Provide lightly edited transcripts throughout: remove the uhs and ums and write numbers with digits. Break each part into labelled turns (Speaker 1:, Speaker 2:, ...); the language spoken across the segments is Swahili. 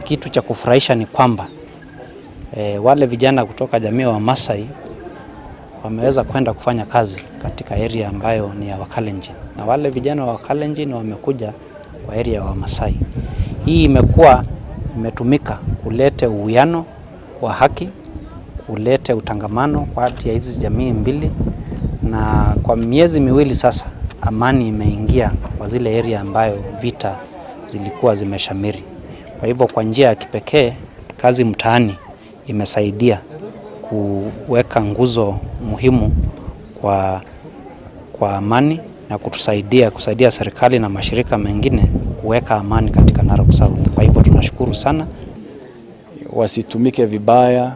Speaker 1: Kitu cha kufurahisha ni kwamba wale vijana kutoka jamii wa Masai wameweza kwenda kufanya kazi katika area ambayo ni ya Wakalenjin, na wale vijana wa Wakalenjin wamekuja kwa area wa Masai. Hii imetumika kulete uwiano wa haki, kulete utangamano kati ya hizi jamii mbili, na kwa miezi miwili sasa amani imeingia kwa zile area ambayo vita zilikuwa zimeshamiri. Kwa hivyo kwa njia ya kipekee kazi mtaani imesaidia kuweka nguzo muhimu kwa amani na kusaidia serikali na mashirika mengine kuweka amani katika Narok South. Kwa hivyo tunashukuru sana.
Speaker 2: Wasitumike vibaya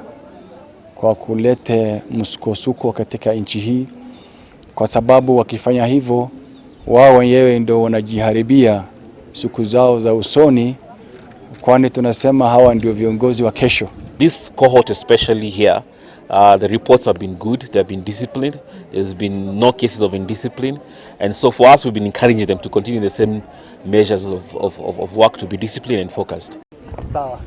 Speaker 2: kwa kulete msukosuko katika nchi hii, kwa sababu wakifanya hivyo wao wenyewe ndio wanajiharibia siku zao za usoni, kwani tunasema hawa ndio viongozi wa kesho.
Speaker 3: This cohort especially here, the reports have been good, they have been disciplined, there's been no cases of indiscipline, and so for us we've been encouraging them to continue the same measures of work, to be disciplined and focused.
Speaker 4: Sawa.